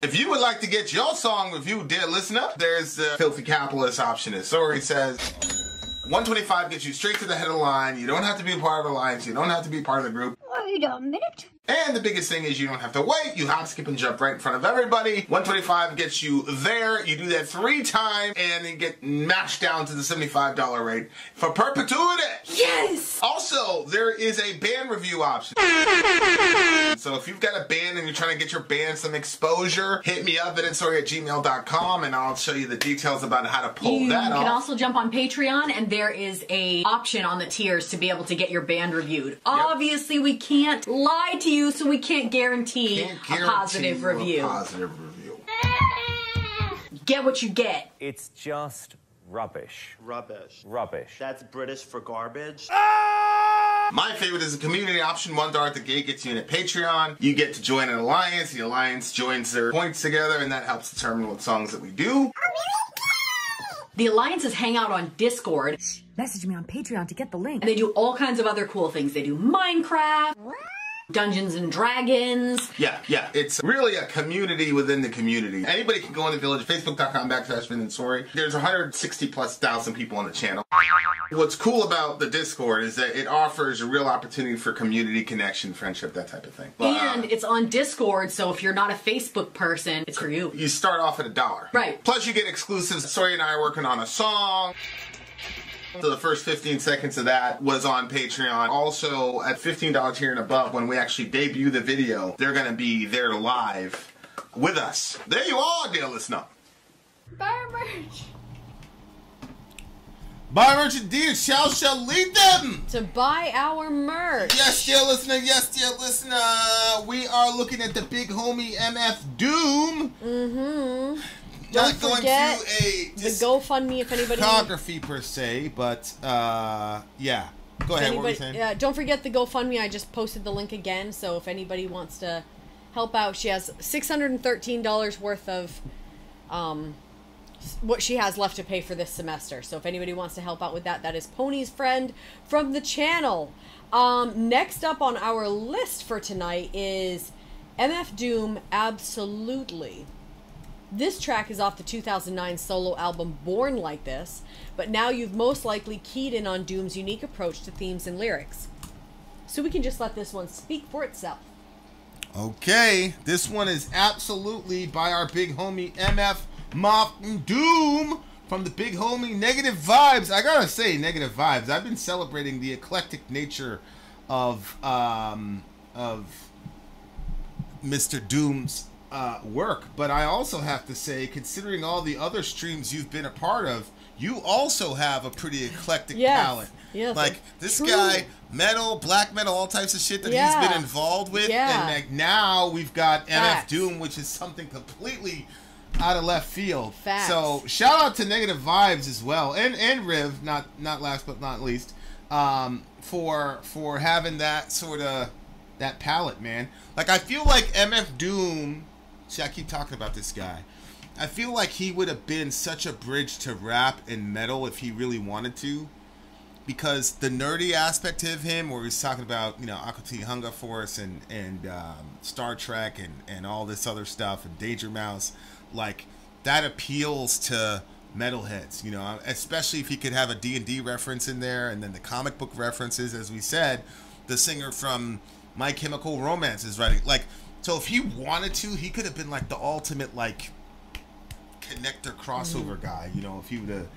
If you would like to get your song reviewed, dear listener, there's the Filthy Capitalist option. As Sori says, $125 gets you straight to the head of the line. You don't have to be a part of the alliance. You don't have to be part of the group. Wait a minute. And the biggest thing is you don't have to wait. You hop, skip, and jump right in front of everybody. $125 gets you there. You do that 3 times, and then get mashed down to the $75 rate for perpetuity. Yes! Also, there is a band review option. So if you've got a band and you're trying to get your band some exposure, hit me up at vinsori@gmail.com, and I'll show you the details about how to pull that off. You can also jump on Patreon, and there is a option on the tiers to be able to get your band reviewed. Yep. Obviously, we can't lie to you, so we can't guarantee a positive review. Get what you get. It's just rubbish. Rubbish. Rubbish. That's British for garbage. My favorite is the community option. $1 at the gate gets you in at Patreon. You get to join an alliance. The alliance joins their points together, and that helps determine what songs that we do. The alliances hang out on Discord. Message me on Patreon to get the link. And they do all kinds of other cool things. They do Minecraft, Dungeons and Dragons. Yeah. It's really a community within the community. Anybody can go on the village, facebook.com/Vin and Sori. There's 160,000+ people on the channel. What's cool about the Discord is that it offers a real opportunity for community connection, friendship, that type of thing. And it's on Discord, so if you're not a Facebook person, it's for you. You start off at $1. Right. Plus you get exclusives. Sori and I are working on a song. So the first 15 seconds of that was on Patreon. Also, at $15 here and above, when we actually debut the video, they're going to be there live with us. There you are, dear listener. Buy our merch. Buy merch indeed. Shall lead them to buy our merch. Yes, dear listener. Yes, dear listener. We are looking at the big homie MF Doom. Mm-hmm. Not forget going through the GoFundMe if anybody... Discography per se, but yeah. Go ahead, what were you saying? Yeah, don't forget the GoFundMe. I just posted the link again, so if anybody wants to help out, she has $613 worth of what she has left to pay for this semester. So if anybody wants to help out with that, that is Pony's friend from the channel. Next up on our list for tonight is MF Doom, Absolutely. This track is off the 2009 solo album Born Like This, but now you've most likely keyed in on Doom's unique approach to themes and lyrics. So we can just let this one speak for itself. Okay, this one is Absolutely by our big homie MF Doom from the big homie Negative Vibes. I gotta say, Negative Vibes. I've been celebrating the eclectic nature of Mr. Doom's work, but I also have to say, considering all the other streams you've been a part of, you also have a pretty eclectic palette. Yes, like this guy, metal, black metal, all types of shit that he's been involved with, and like now we've got MF Doom, which is something completely out of left field. So shout out to Negative Vibes as well, and Riv, not last but not least, for having that sort of that palette, man. Like I feel like MF Doom. See, I keep talking about this guy. I feel like he would have been such a bridge to rap and metal if he really wanted to. Because the nerdy aspect of him, where he's talking about, you know, Aqua Teen Hunger Force and Star Trek and all this other stuff, and Danger Mouse, like, that appeals to metalheads, you know, especially if he could have a D&D reference in there, and then the comic book references, as we said, the singer from My Chemical Romance is writing, like, so if he wanted to, he could have been like the ultimate like connector crossover guy, you know, if he would have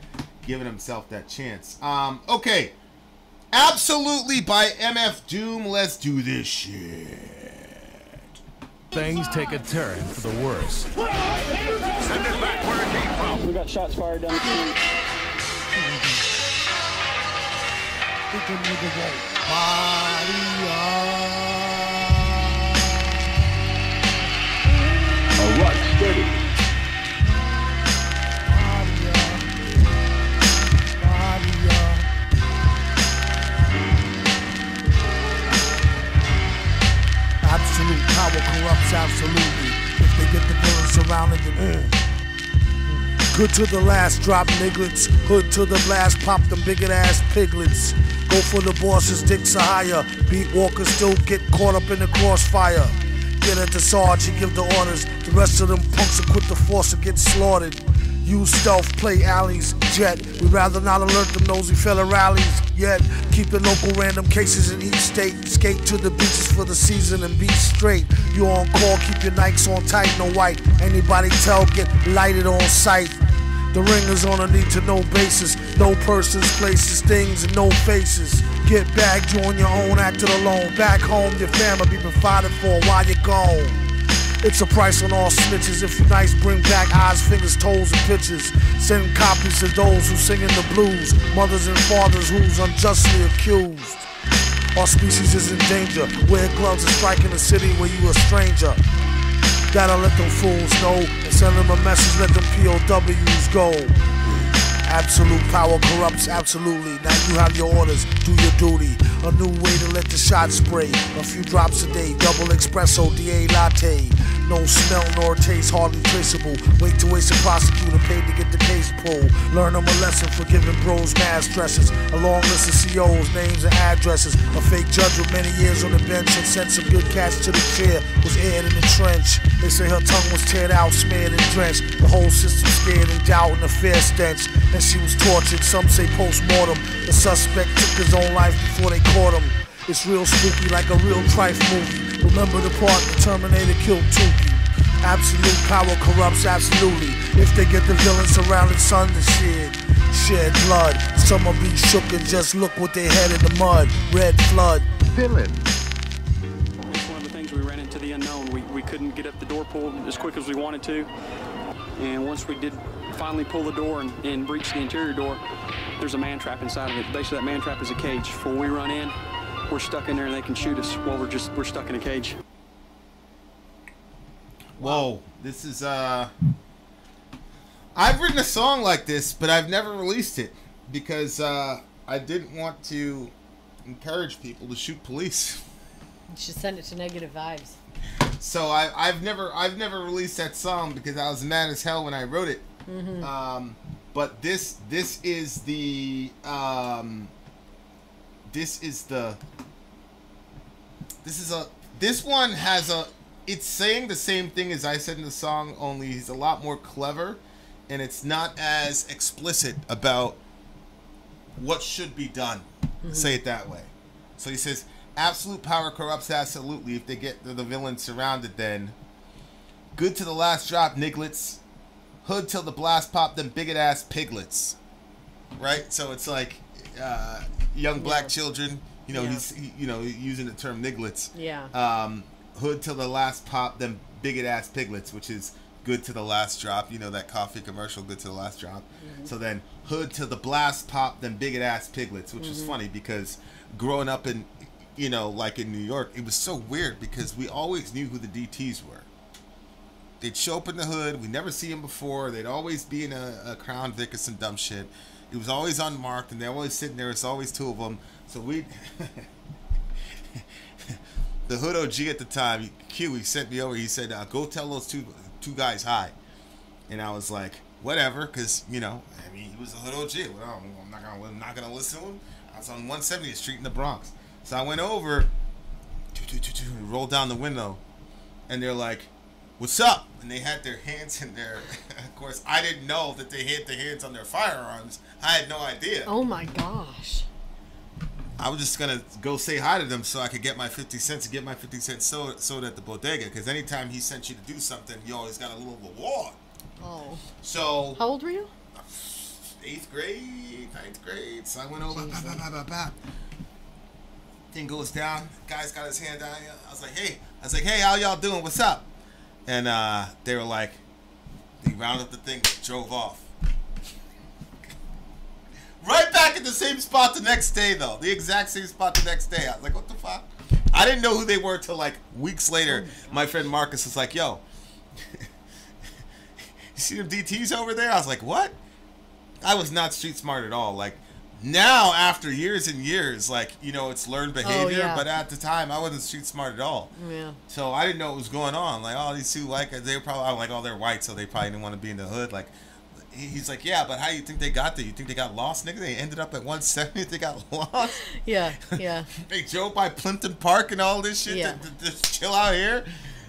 given himself that chance. Okay. Absolutely by MF Doom. Let's do this shit. Things take a turn for the worse. Send it back where it came from. We got shots fired down the street. Rock steady. Absolute power corrupts absolutely. If they get the villain surrounded them. Good to the last, drop nigglets. Hood to the blast, pop them bigot ass piglets. Go for the bosses, dicks are higher. Beat walkers still get caught up in the crossfire. Get at the Sarge, he give the orders. The rest of them punks will quit the force and get slaughtered. Use stealth, play alleys, jet. We'd rather not alert them nosy fella rallies yet. Keep the local random cases in each state. Skate to the beaches for the season and be straight. You on call, keep your Nikes on tight, no white. Anybody tell, get lighted on sight. The ringers on a need-to-know basis. No persons, places, things, and no faces. Get bagged, you on your own, acted alone. Back home, your family be provided for while you're gone. It's a price on all snitches. If you nice, bring back eyes, fingers, toes, and pictures. Send copies to those who sing in the blues. Mothers and fathers who's unjustly accused. Our species is in danger. Wear gloves and strike in a city where you a stranger. Gotta let them fools know and send them a message, let them POWs go. Absolute power corrupts absolutely. Now you have your orders, do your duty. A new way to let the shot spray. A few drops a day, double espresso, DA latte. No smell nor taste, hardly traceable. Wait to waste a prosecutor paid to get the case pulled. Learn them a lesson for giving bros mad stresses. A long list of COs, names and addresses. A fake judge with many years on the bench and sent some good cats to the chair. Was aired in the trench. They say her tongue was teared out, smeared and drenched. The whole system scared and doubt and a fair stench. And she was tortured, some say post-mortem. The suspect took his own life before they caught him. It's real spooky like a real trife movie. Remember the part the Terminator killed Tukey. Absolute power corrupts absolutely. If they get the villain surrounded son to shed blood. Some will be shook and just look with their head in the mud. Red flood. Villain. It's one of the things we ran into the unknown. We couldn't get up the door pull as quick as we wanted to. And once we did finally pull the door and breach the interior door, there's a man trap inside of it. Basically that man trap is a cage. Before we run in, we're stuck in there and they can shoot us while we're stuck in a cage. Whoa, this is I've written a song like this, but I've never released it because I didn't want to encourage people to shoot police. You should send it to Negative Vibes. So I've never released that song because I was mad as hell when I wrote it. Mm-hmm. But this one has a. It's saying the same thing as I said in the song, only he's a lot more clever, and it's not as explicit about what should be done. Mm-hmm. Say it that way. So he says, absolute power corrupts absolutely. If they get the villain surrounded, then good to the last drop, nigglets. Hood till the blast pop, them bigot ass piglets. Right? So it's like young black children. You know, he's using the term nigglets. Yeah. Hood till the last pop, them bigot ass piglets, which is good to the last drop. You know that coffee commercial, good to the last drop. Mm-hmm. So then hood till the blast pop, them bigot ass piglets, which is funny because growing up in, like in New York, it was so weird because we always knew who the DTs were. They'd show up in the hood. We never see them before. They'd always be in a Crown Vic or some dumb shit. It was always unmarked, and they're always sitting there. It's always two of them. So we... The hood OG at the time, Q, he sent me over. He said, go tell those two guys hi. And I was like, whatever, because, he was a hood OG. Well, I'm not gonna listen to him. I was on 170th Street in the Bronx. So I went over, rolled down the window, and they're like, what's up? And they had their hands in there. Of course, I didn't know that they had their hands on their firearms. I had no idea. Oh my gosh. I was just going to go say hi to them so I could get my 50 cents and get my 50 cents sold at the bodega. Because anytime he sent you to do something, you always got a little reward. Oh. So. How old were you? 8th grade, 9th grade. So I went over. Thing goes down. Guy's got his hand down. I was like, hey, how y'all doing? What's up? And they were like, they rounded up the thing, drove off. Right back at the same spot the next day, though. The exact same spot the next day. I was like, what the fuck? I didn't know who they were till like weeks later. My friend Marcus was like, yo, you see them DTs over there? I was like, what? I was not street smart at all. Like, now, after years and years, like, it's learned behavior. Oh, yeah. But at the time, I wasn't street smart at all. Yeah. So I didn't know what was going on. Like, oh, these two, like, they were probably, like, oh, they're white, so they probably didn't want to be in the hood. Like, he's like, yeah, but how do you think they got there? You think they got lost, nigga? They ended up at 170th. They got lost. Yeah. They drove by Plimpton Park and all this shit to chill out here.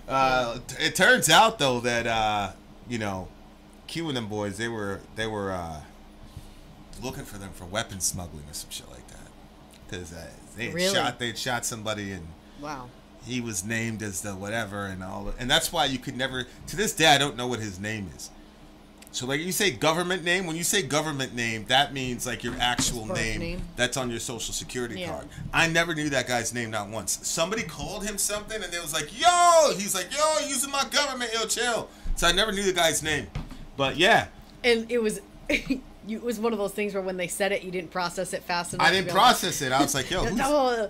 It turns out though that you know, Q and them boys, they were looking for them for weapons smuggling or some shit like that, because they had shot somebody, and wow, he was named as the whatever and all, and that's why you could never, to this day I don't know what his name is. So like you say government name, when you say government name, that means like your actual name that's on your social security card. I never knew that guy's name, not once. Somebody called him something and they was like, yo, he's like, yo, using my government, yo, chill. So I never knew the guy's name. But yeah. And it was it was one of those things where when they said it, you didn't process it fast enough. I didn't process it. I was like, yo, I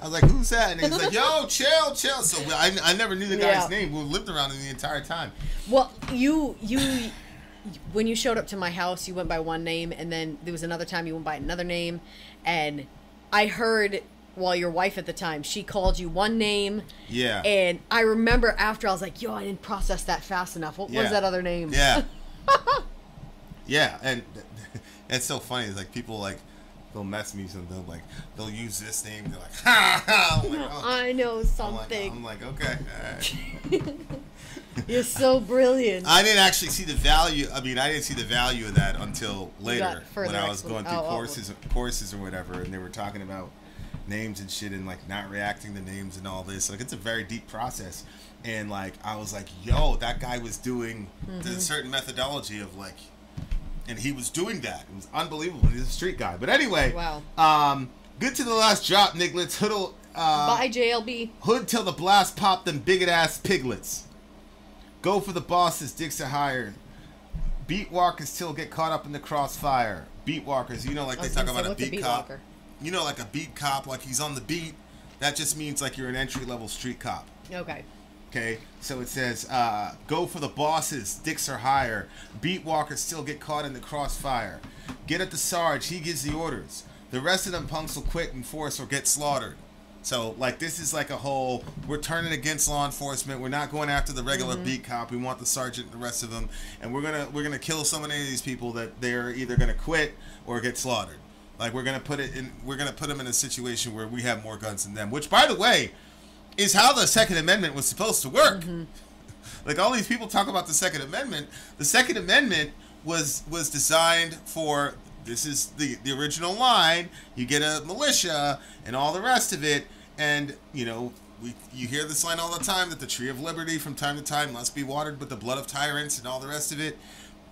was like, who's that? And he's like, yo, chill. So I never knew the guy's name. We lived around him the entire time. Well, you when you showed up to my house, you went by one name, and then there was another time you went by another name, and I heard, well, your wife at the time, she called you one name. Yeah. And I remember after, I was like, yo, I didn't process that fast enough. What was that other name? Yeah. Yeah, and it's so funny. It's like people like, they'll mess me, so they'll use this name. They're like, ha ha. Like, oh. I know something. I'm like, okay, all right. You're so brilliant. I didn't actually see the value. I mean, I didn't see the value of that until later when I was going through courses or whatever, and they were talking about names and shit and like not reacting to names and all this. Like, it's a very deep process, and like I was like, yo, that guy was doing the certain methodology of like, and he was doing that. It was unbelievable. He's a street guy. But anyway, wow. Good to the last drop, Niglets. Bye, JLB. Hood till the blast pop them bigot ass piglets. Go for the bosses, dicks are higher. Beat walkers till get caught up in the crossfire. Beat walkers, you know, like they talk about a beat cop. Walker? You know, like a beat cop, like he's on the beat. That just means like you're an entry-level street cop. Okay. Okay, so it says, go for the bosses, dicks are higher. Beat walkers still get caught in the crossfire. Get at the Sarge, he gives the orders. The rest of them punks will quit and force or get slaughtered. So, like, this is like a whole, we're turning against law enforcement. We're not going after the regular beat cop. We want the sergeant and the rest of them. And we're gonna kill so many of these people that they're either gonna quit or get slaughtered. Like, we're gonna put them in a situation where we have more guns than them. Which, by the way, is how the Second Amendment was supposed to work. Like, all these people talk about the Second Amendment. The Second Amendment was designed for, this is the original line, you get a militia and all the rest of it, and you know, you hear this line all the time, that the tree of liberty from time to time must be watered with the blood of tyrants and all the rest of it.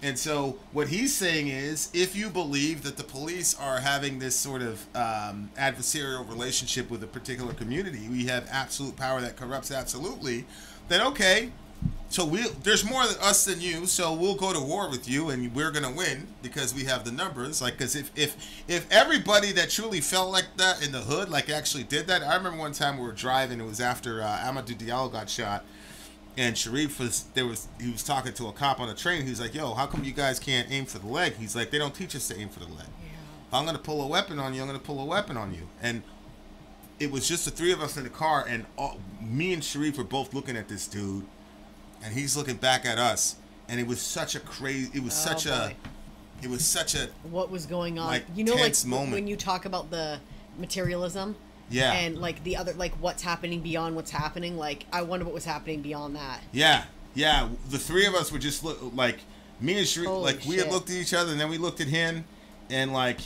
And so what he's saying is, if you believe that the police are having this sort of adversarial relationship with a particular community, we have absolute power that corrupts absolutely, then okay, so there's more than us than you, so we'll go to war with you, and we're gonna win because we have the numbers. Like, because if everybody that truly felt like that in the hood, like, actually did that. I remember one time we were driving. It was after Amadou Diallo got shot, and Sharif he was talking to a cop on a train. He was like, "Yo, how come you guys can't aim for the leg?" He's like, "They don't teach us to aim for the leg. If I'm gonna pull a weapon on you, I'm gonna pull a weapon on you." And it was just the three of us in the car, and me and Sharif were both looking at this dude. And he's looking back at us, and it was such a crazy. It was such a. What was going on? Like, you know, tense like moment. when you talk about the materialism. Yeah. And like the other, like what's happening beyond what's happening. Like, I wonder what was happening beyond that. Yeah. The three of us were just like me and Sharif. Like, we had looked at each other, and then we looked at him, and like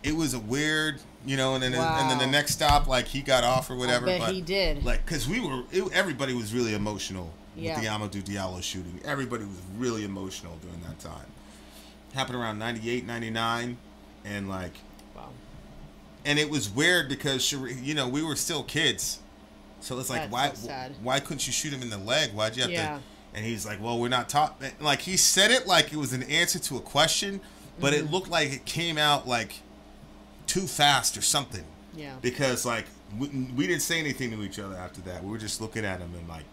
it was a weird. You know, and then the next stop, like, he got off or whatever. But he did. Like, because everybody was really emotional with the Amadou Diallo shooting. Everybody was really emotional during that time. Happened around 98, 99, and like, wow. And it was weird because, you know, we were still kids, so it's like, why couldn't you shoot him in the leg? Why'd you have to? And he's like, well, we're not taught. Like, he said it like it was an answer to a question, but it looked like it came out like too fast or something. Yeah. Because like we didn't say anything to each other after that. We were just looking at him, and like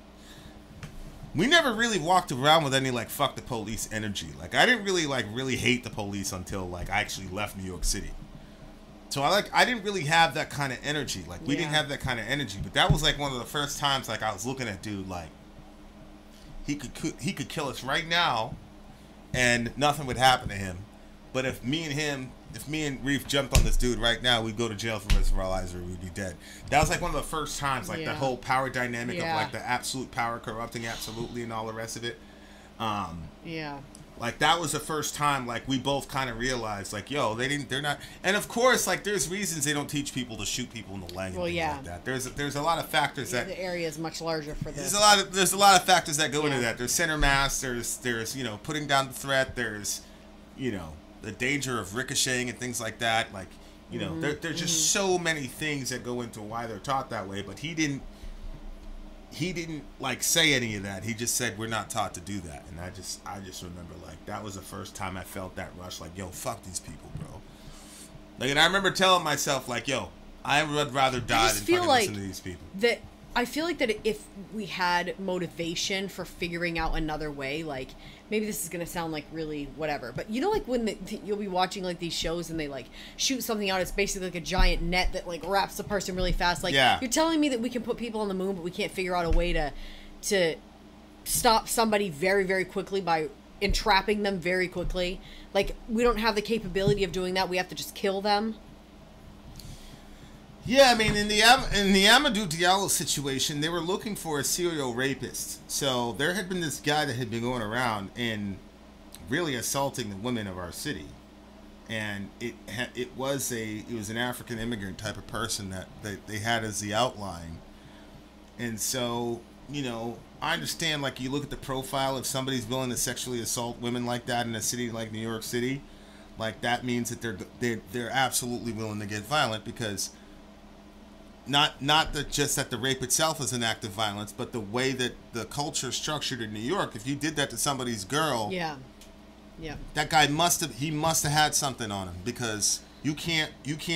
we never really walked around with any like fuck the police energy. Like, I didn't really hate the police until like I actually left New York City. So I didn't really have that kind of energy. Like, we didn't have that kind of energy. But that was like one of the first times like I was looking at dude like he could kill us right now, and nothing would happen to him. But if me and Reef jumped on this dude right now, we'd go to jail for the rest of our lives or we'd be dead. That was like one of the first times, like the whole power dynamic of like the absolute power corrupting absolutely and all the rest of it. Like that was the first time like we both kind of realized like, yo, they're not, and of course like there's reasons they don't teach people to shoot people in the leg and things like that. There's a lot of factors that the area is much larger for this. There's a lot of factors that go into that. There's center mass, there's you know, putting down the threat, there's, you know, the danger of ricocheting and things like that. Like, you know, there's just so many things that go into why they're taught that way, but he didn't like say any of that. He just said we're not taught to do that. And I just remember like that was the first time I felt that rush, like, yo, fuck these people, bro. Like, and I remember telling myself like, yo, I would rather die than fucking listen to these people. I feel like that if we had motivation for figuring out another way, like, maybe this is going to sound like really whatever, but you know, like when you'll be watching like these shows and they like shoot something out, it's basically like a giant net that like wraps the person really fast. Like, you're telling me that we can put people on the moon, but we can't figure out a way to stop somebody very, very quickly by entrapping them very quickly. Like, we don't have the capability of doing that. We have to just kill them. Yeah, I mean, in the Amadou Diallo situation, they were looking for a serial rapist. So there had been this guy that had been going around and really assaulting the women of our city, and it was an African immigrant type of person that they had as the outline. And so, you know, I understand, like, you look at the profile, if somebody's willing to sexually assault women like that in a city like New York City, like, that means that they're absolutely willing to get violent, because not just that the rape itself is an act of violence, but the way that the culture is structured in New York. If you did that to somebody's girl, that guy must have had something on him, because you can't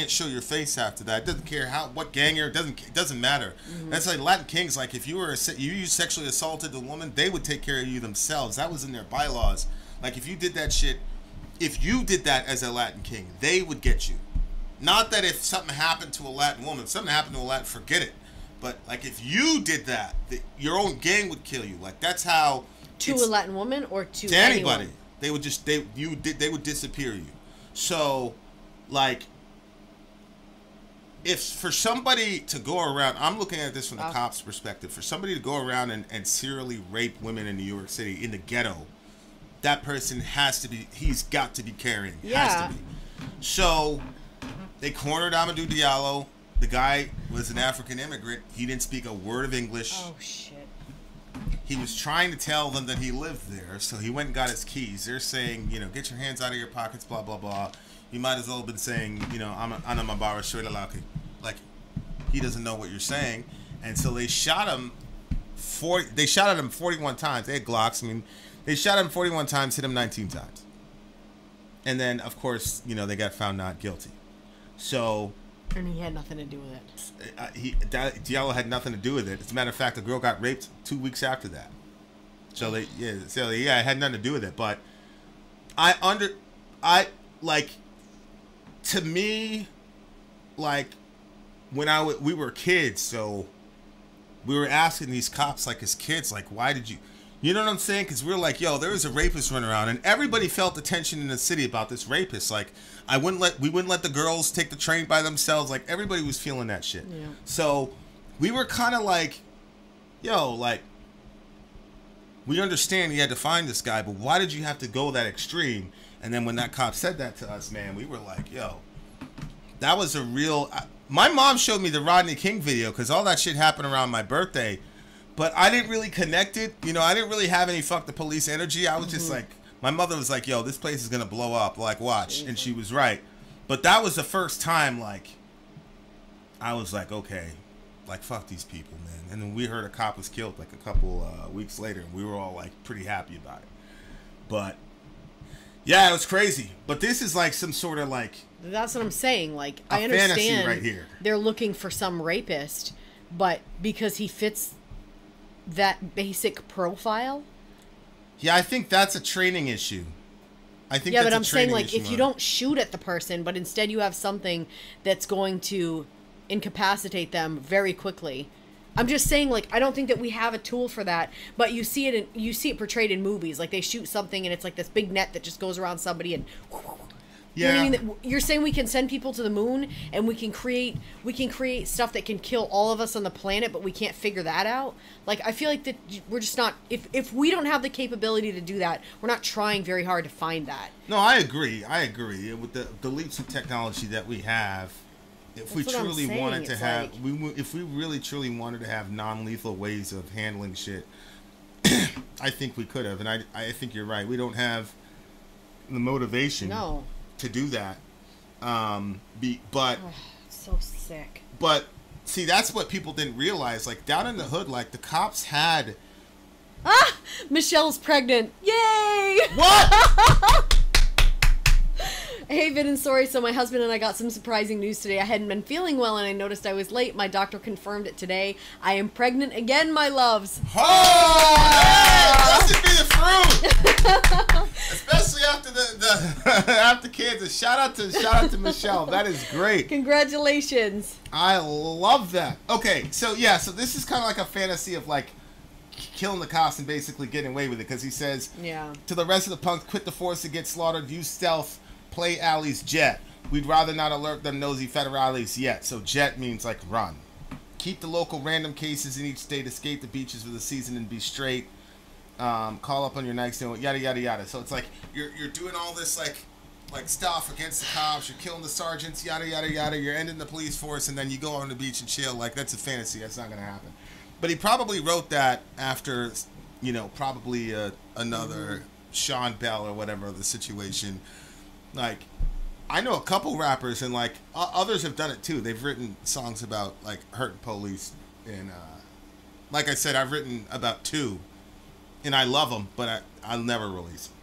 show your face after that. It doesn't care what gang you're. It doesn't matter. That's like Latin Kings. Like, if you sexually assaulted a woman, they would take care of you themselves. That was in their bylaws. Like, if you did that shit, if you did that as a Latin King, they would get you. Not that if something happened to a Latin woman, forget it. But like, if you did that, your own gang would kill you. Like, that's how. To a Latin woman or to anybody? Anyone? They would just they would disappear you. So, like, if for somebody to go around, I'm looking at this from the cops' perspective. For somebody to go around and serially rape women in New York City in the ghetto, that person he's got to be carrying. Has to be. So they cornered Amadou Diallo. The guy was an African immigrant. He didn't speak a word of English. Oh, shit. He was trying to tell them that he lived there, so he went and got his keys. They're saying, you know, get your hands out of your pockets, blah, blah, blah. You might as well have been saying, you know, Ana Mabara Shoilalaki. Like, he doesn't know what you're saying. And so they shot him 41 times. They had Glocks. I mean, they shot him 41 times, hit him 19 times. And then, of course, you know, they got found not guilty. So, and he had nothing to do with it. Diallo had nothing to do with it. As a matter of fact, the girl got raped 2 weeks after that. So it had nothing to do with it. But to me, like, when we were kids, so we were asking these cops, like, as kids, like, why did you know what I'm saying? Because we were like, yo, there was a rapist running around, and everybody felt the tension in the city about this rapist. Like, we wouldn't let the girls take the train by themselves. Like, everybody was feeling that shit. Yeah. So we were kind of like, yo, like, we understand you had to find this guy, but why did you have to go that extreme? And then when that cop said that to us, man, we were like, yo, that was a real. My mom showed me the Rodney King video, because all that shit happened around my birthday. But I didn't really connect it. You know, I didn't really have any fuck the police energy. I was just like, my mother was like, yo, this place is going to blow up. Like, watch. And she was right. But that was the first time, like, I was like, okay, like, fuck these people, man. And then we heard a cop was killed, like, a couple weeks later. And we were all, like, pretty happy about it. But, yeah, it was crazy. But this is, like, some sort of, like. That's what I'm saying. Like, I understand right here. They're looking for some rapist, but because he fits that basic profile. Yeah, I think that's a training issue. Yeah, but I'm saying, like, if you don't shoot at the person, but instead you have something that's going to incapacitate them very quickly. I'm just saying, like, I don't think that we have a tool for that, but you see it portrayed in movies. Like, they shoot something and it's like this big net that just goes around somebody and. You know what I mean? You're saying we can send people to the moon and we can create stuff that can kill all of us on the planet, but we can't figure that out? Like, I feel like that we're just not, if we don't have the capability to do that, we're not trying very hard to find that. No, I agree. With the leaps of technology that we have, if we truly wanted to have, if we really truly wanted to have non-lethal ways of handling shit, I think we could have. And I think you're right. We don't have the motivation to do that. But so sick. But see, that's what people didn't realize. Like, down in the hood, like, the cops had... Michelle's pregnant. Yay! What? Hey, Vin and Sori. So my husband and I got some surprising news today. I hadn't been feeling well and I noticed I was late. My doctor confirmed it today. I am pregnant again, my loves. Oh! Hey, blessed be the fruit! Especially after after kids. Shout out to Michelle. That is great. Congratulations. I love that. Okay, so yeah, so this is kind of like a fantasy of like killing the cops and basically getting away with it, because he says, to the rest of the punks, quit the force to get slaughtered, use stealth, play alleys, jet. We'd rather not alert them nosy federales yet. So jet means like run. Keep the local random cases in each state, escape the beaches for the season and be straight. Call up on your nightstand, yada yada yada. So it's like you're doing all this like stuff against the cops, you're killing the sergeants, yada yada yada, you're ending the police force, and then you go on the beach and chill. Like, that's a fantasy, that's not gonna happen. But he probably wrote that after, you know, probably another Sean Bell or whatever the situation. Like, I know a couple rappers, and like others have done it too. They've written songs about like hurting police, and like I said, I've written about 2, and I love them, but I'll never release them.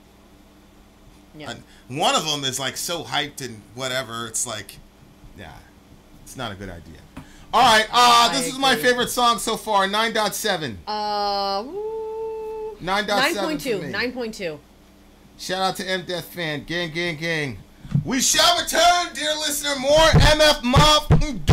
Yeah. One of them is like so hyped and whatever. It's like, yeah, it's not a good idea. All right, this is my favorite song so far. 9.7. 9.7. 9.2. 9.2. Shout out to M Death Fan. Gang, gang, gang. We shall return, dear listener. More MF Mob Doom.